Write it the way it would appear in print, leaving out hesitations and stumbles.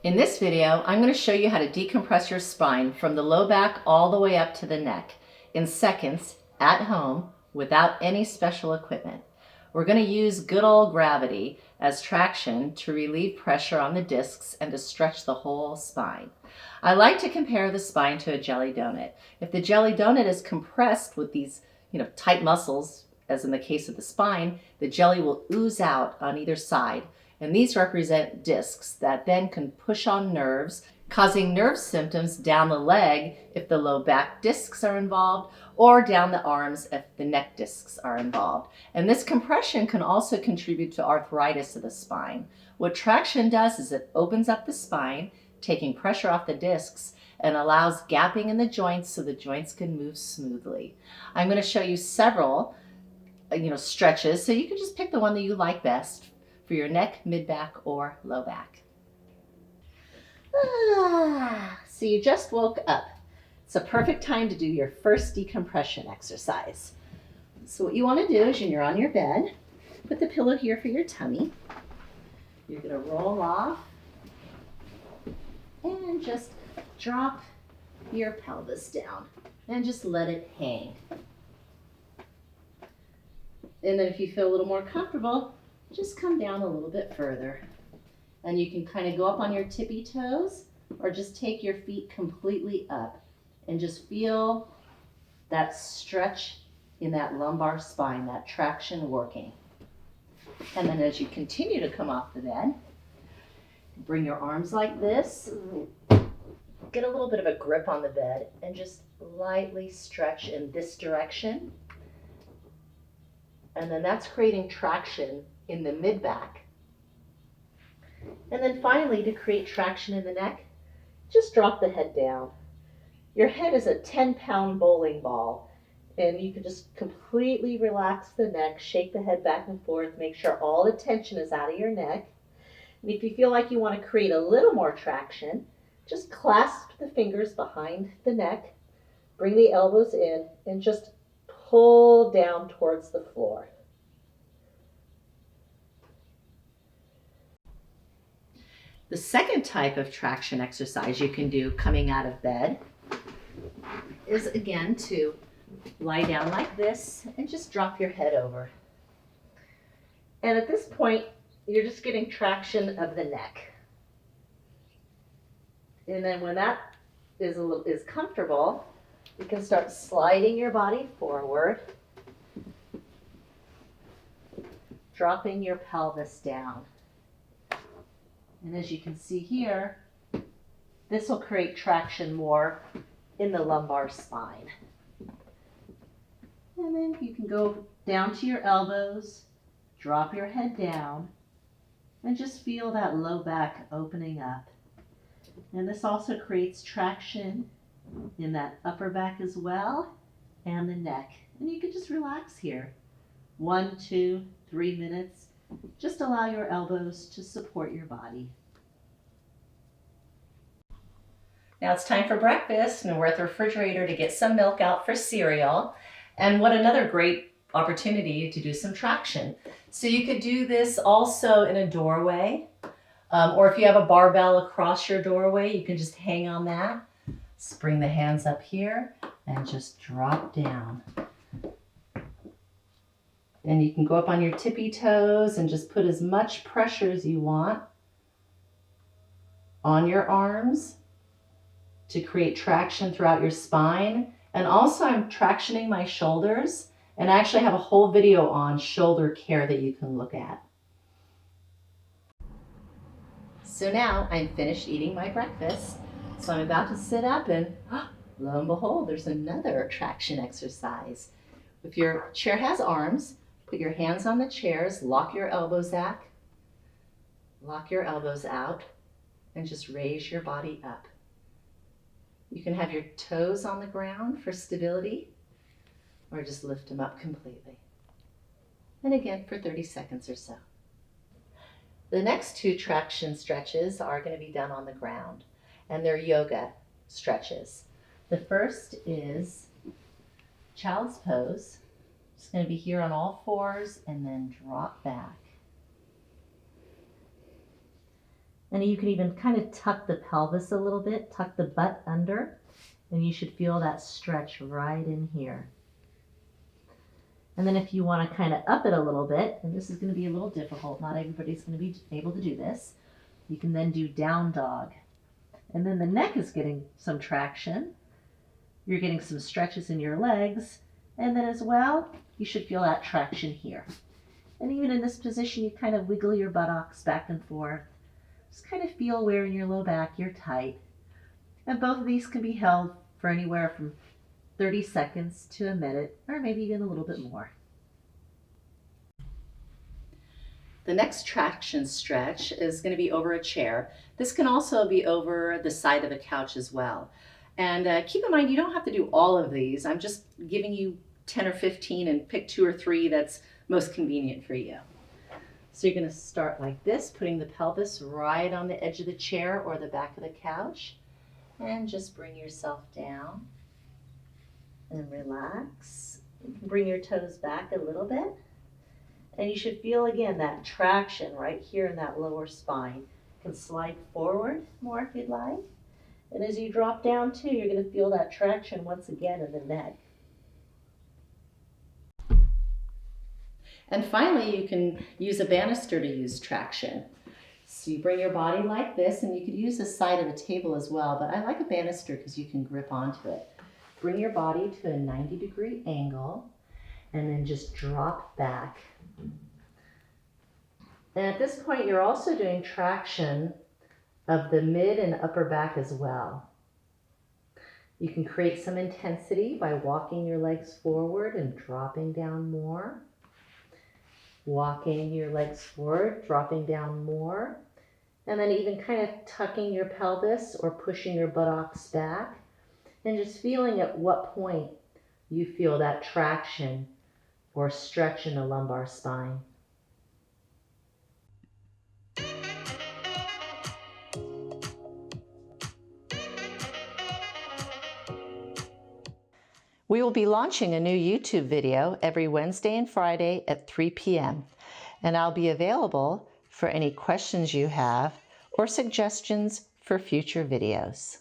In this video, I'm going to show you how to decompress your spine from the low back all the way up to the neck in seconds at home without any special equipment. We're going to use good old gravity as traction to relieve pressure on the discs and to stretch the whole spine. I like to compare the spine to a jelly donut. If the jelly donut is compressed with these, tight muscles, as in the case of the spine, the jelly will ooze out on either side. And these represent discs that then can push on nerves, causing nerve symptoms down the leg if the low back discs are involved, or down the arms if the neck discs are involved. And this compression can also contribute to arthritis of the spine. What traction does is it opens up the spine, taking pressure off the discs, and allows gapping in the joints so the joints can move smoothly. I'm going to show you several stretches, so you can just pick the one that you like best for your neck, mid-back, or low back. So you just woke up. It's a perfect time to do your first decompression exercise. So what you want to do is when you're on your bed, put the pillow here for your tummy. You're going to roll off and just drop your pelvis down and just let it hang. And then if you feel a little more comfortable, just come down a little bit further. And you can kind of go up on your tippy toes or just take your feet completely up and just feel that stretch in that lumbar spine, that traction working. And then as you continue to come off the bed, bring your arms like this, get a little bit of a grip on the bed and just lightly stretch in this direction. And then that's creating traction in the mid-back. And then finally, to create traction in the neck, just drop the head down. Your head is a 10-pound bowling ball, and you can just completely relax the neck, shake the head back and forth, make sure all the tension is out of your neck. And if you feel like you want to create a little more traction, just clasp the fingers behind the neck, bring the elbows in, and just pull down towards the floor. The second type of traction exercise you can do coming out of bed is again to lie down like this and just drop your head over. And at this point, you're just getting traction of the neck. And then when that is comfortable, you can start sliding your body forward, dropping your pelvis down. And as you can see here, this will create traction more in the lumbar spine. And then you can go down to your elbows, drop your head down, and just feel that low back opening up. And this also creates traction in that upper back as well, and the neck. And you can just relax here. 1, 2, 3 minutes. Just allow your elbows to support your body. Now it's time for breakfast, and we're at the refrigerator to get some milk out for cereal. And what another great opportunity to do some traction. So you could do this also in a doorway, or if you have a barbell across your doorway, you can just hang on that. Just bring the hands up here and just drop down. And you can go up on your tippy toes and just put as much pressure as you want on your arms to create traction throughout your spine. And also I'm tractioning my shoulders, and I actually have a whole video on shoulder care that you can look at. So now I'm finished eating my breakfast. So I'm about to sit up and lo and behold, there's another traction exercise. If your chair has arms, put your hands on the chairs, lock your elbows out, and just raise your body up. You can have your toes on the ground for stability, or just lift them up completely. And again for 30 seconds or so. The next 2 traction stretches are going to be done on the ground, and they're yoga stretches. The first is child's pose. Just going to be here on all fours and then drop back. And you can even kind of tuck the pelvis a little bit, tuck the butt under, and you should feel that stretch right in here. And then if you want to kind of up it a little bit, and this is going to be a little difficult, not everybody's going to be able to do this, you can then do down dog. And then the neck is getting some traction. You're getting some stretches in your legs, and then as well, you should feel that traction here. And even in this position, you kind of wiggle your buttocks back and forth. Just kind of feel where in your low back you're tight. And both of these can be held for anywhere from 30 seconds to a minute, or maybe even a little bit more. The next traction stretch is going to be over a chair. This can also be over the side of a couch as well. And keep in mind, you don't have to do all of these. I'm just giving you 10 or 15 and pick 2 or 3 that's most convenient for you. So you're going to start like this, putting the pelvis right on the edge of the chair or the back of the couch. And just bring yourself down and relax. You can bring your toes back a little bit. And you should feel again that traction right here in that lower spine. You can slide forward more if you'd like. And as you drop down too, you're going to feel that traction once again in the neck. And finally, you can use a banister to use traction. So you bring your body like this, and you could use the side of a table as well, but I like a banister because you can grip onto it. Bring your body to a 90-degree angle, and then just drop back. And at this point, you're also doing traction of the mid and upper back as well. You can create some intensity by walking your legs forward and dropping down more. Walking your legs forward, dropping down more. And then even kind of tucking your pelvis or pushing your buttocks back. And just feeling at what point you feel that traction or stretch in the lumbar spine. We will be launching a new YouTube video every Wednesday and Friday at 3 p.m. And I'll be available for any questions you have or suggestions for future videos.